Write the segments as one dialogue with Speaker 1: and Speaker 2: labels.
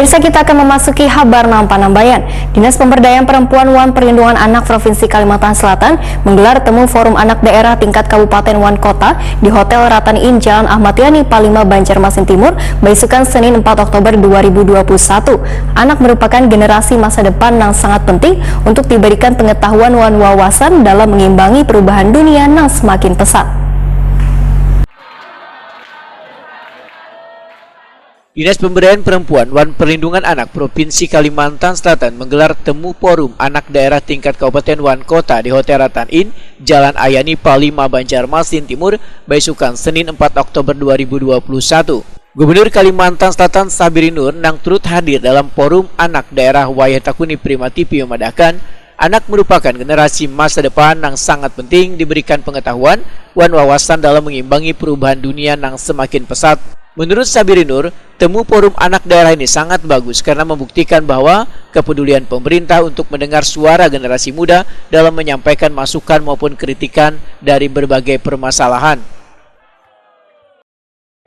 Speaker 1: Pemirsa, kita akan memasuki kabar Nampan-Nambayan. Dinas Pemberdayaan Perempuan Wan Perlindungan Anak Provinsi Kalimantan Selatan menggelar temu forum anak daerah tingkat Kabupaten Wan Kota di Hotel Ratan Inn Jalan Ahmad Yani, Palima, Banjarmasin Timur, beisukan Senin 4 Oktober 2021. Anak merupakan generasi masa depan yang sangat penting untuk diberikan pengetahuan dan wawasan dalam mengimbangi perubahan dunia yang semakin pesat.
Speaker 2: Dinas Pemberdayaan Perempuan Wan Perlindungan Anak Provinsi Kalimantan Selatan menggelar temu forum anak daerah tingkat Kabupaten Wan Kota di Hotel Ratan Inn, Jalan Ayani, Palima, Banjarmasin Timur, beisukan Senin 4 Oktober 2021. Gubernur Kalimantan Selatan Sabiri Nur nang turut hadir dalam forum anak daerah Wayah Takuni Prima TV memadahkan anak merupakan generasi masa depan yang sangat penting diberikan pengetahuan dan wawasan dalam mengimbangi perubahan dunia yang semakin pesat. Menurut Sabiri Nur, temu forum anak daerah ini sangat bagus karena membuktikan bahwa kepedulian pemerintah untuk mendengar suara generasi muda dalam menyampaikan masukan maupun kritikan dari berbagai permasalahan.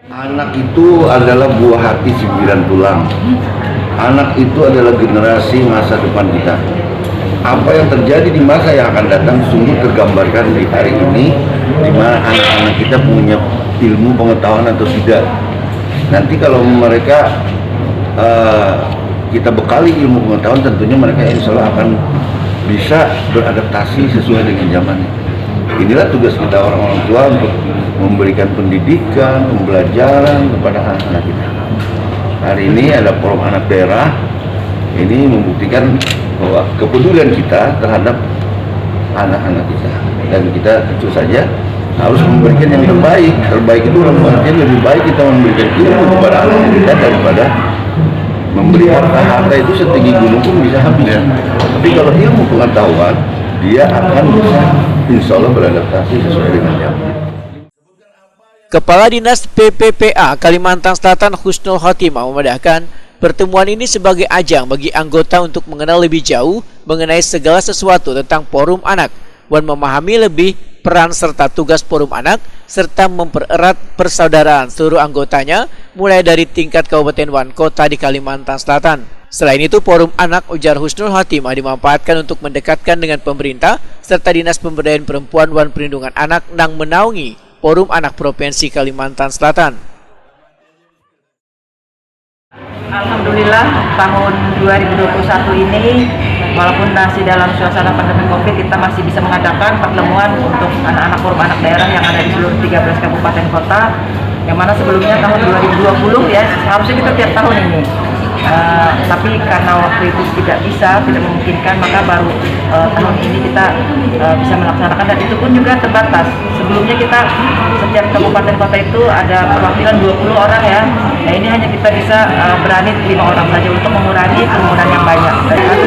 Speaker 3: Anak itu adalah buah hati 9 tulang. Anak itu adalah generasi masa depan kita. Apa yang terjadi di masa yang akan datang sungguh tergambarkan di hari ini, di mana anak-anak kita punya ilmu pengetahuan atau tidak. Nanti kalau mereka kita bekali ilmu pengetahuan, tentunya mereka insya Allah akan bisa beradaptasi sesuai dengan zamannya. Inilah tugas kita orang-orang tua untuk memberikan pendidikan, pembelajaran kepada anak-anak kita. Hari ini ada forum anak daerah, ini membuktikan bahwa kepedulian kita terhadap anak-anak kita. Dan kita tentu saja harus memberikan yang terbaik. Terbaik itu artinya lebih baik kita memberikan ilmu kepada anak kita daripada memberi harta itu setinggi gunung pun bisa habis. Tapi kalau ilmu pengetahuan, dia akan bisa insya Allah beradaptasi sesuai dengan zaman.
Speaker 2: Kepala Dinas PPPA Kalimantan Selatan Husnul Khotimah memadahkan pertemuan ini sebagai ajang bagi anggota untuk mengenal lebih jauh mengenai segala sesuatu tentang forum anak dan memahami lebih peran serta tugas forum anak serta mempererat persaudaraan seluruh anggotanya mulai dari tingkat Kabupaten Wan Kota di Kalimantan Selatan. Selain itu, forum anak, ujar Husnul Khotimah, dimanfaatkan untuk mendekatkan dengan pemerintah serta Dinas Pemberdayaan Perempuan Wan Perlindungan Anak yang menaungi forum anak Provinsi Kalimantan Selatan.
Speaker 4: Alhamdulillah tahun 2021 ini walaupun masih dalam suasana pandemi Covid, kita masih bisa mengadakan pertemuan untuk anak-anak forum anak daerah yang ada di seluruh 13 kabupaten kota, yang mana sebelumnya tahun 2020 ya, harusnya kita tiap tahun ini. Tapi karena waktu itu tidak memungkinkan, maka baru tahun ini kita bisa melaksanakan, dan itu pun juga terbatas. Sebelumnya kita setiap kabupaten kota itu ada perwakilan 20 orang ya. Nah, ini hanya kita bisa berani 5 orang saja untuk mengurangi kerumunan yang banyak.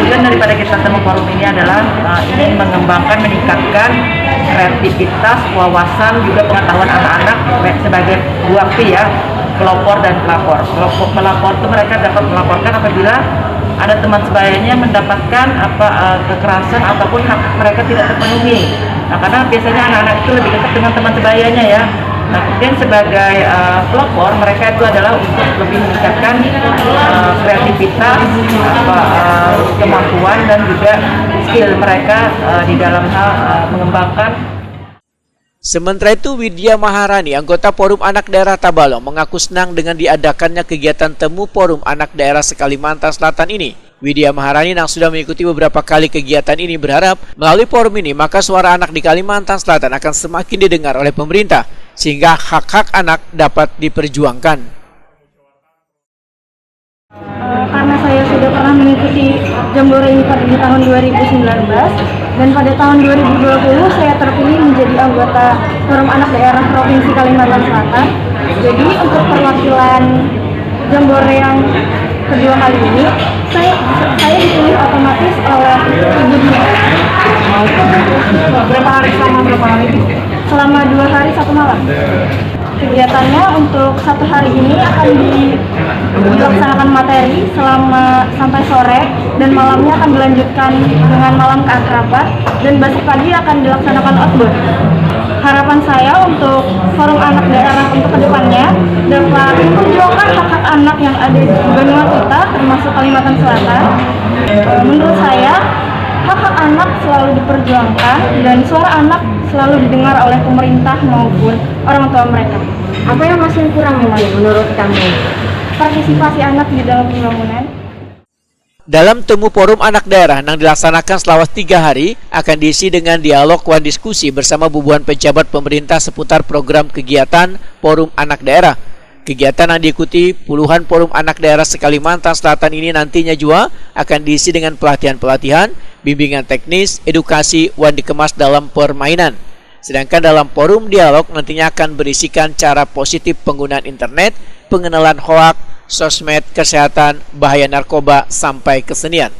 Speaker 4: Tujuan daripada kita temu forum ini adalah ingin mengembangkan, meningkatkan kreativitas, wawasan, juga pengetahuan anak-anak sebagai dua P ya, pelopor dan pelapor. Pelapor itu mereka dapat melaporkan apabila ada teman sebayanya mendapatkan kekerasan ataupun hak mereka tidak terpenuhi. Nah, karena biasanya anak-anak itu lebih dekat dengan teman sebayanya ya. Nah, kemudian sebagai pelopor, mereka itu adalah untuk lebih meningkatkan kreativitas, kemampuan dan juga skill mereka di dalam hal mengembangkan.
Speaker 2: Sementara itu, Widya Maharani, anggota Forum Anak Daerah Tabalong, mengaku senang dengan diadakannya kegiatan temu Forum Anak Daerah se-Kalimantan Selatan ini. Widya Maharani yang sudah mengikuti beberapa kali kegiatan ini berharap melalui forum ini maka suara anak di Kalimantan Selatan akan semakin didengar oleh pemerintah sehingga hak-hak anak dapat diperjuangkan.
Speaker 5: Karena saya sudah pernah mengikuti Jambore ini di tahun 2019 dan pada tahun 2020 saya terpilih menjadi anggota Forum Anak Daerah Provinsi Kalimantan Selatan. Jadi untuk perwakilan Jambore yang kedua kali ini saya dipilih otomatis oleh Ibu Dina. Berapa hari selama 2 hari 1 malam. Kegiatannya untuk 1 hari ini akan dilaksanakan materi sampai sore, dan malamnya akan dilanjutkan dengan malam keakraban, dan besok pagi akan dilaksanakan outbound. Harapan saya untuk Forum Anak Daerah untuk kedepannya dapat memperjuangkan hak-hak anak yang ada di benua kita, termasuk Kalimantan Selatan. Menurut saya, hak-hak anak selalu diperjuangkan dan suara anak selalu didengar oleh pemerintah maupun orang tua mereka.
Speaker 6: Apa yang masih kurang menurut kamu?
Speaker 5: Partisipasi anak di dalam pembangunan.
Speaker 2: Dalam temu forum anak daerah yang dilaksanakan selama 3 hari akan diisi dengan dialog dan diskusi bersama bubuhan pejabat pemerintah seputar program kegiatan forum anak daerah. Kegiatan yang diikuti puluhan forum anak daerah se-Kalimantan Selatan ini nantinya juga akan diisi dengan pelatihan-pelatihan, bimbingan teknis, edukasi, dan dikemas dalam permainan. Sedangkan dalam forum dialog nantinya akan berisikan cara positif penggunaan internet, pengenalan hoak, sosmed, kesehatan, bahaya narkoba, sampai kesenian.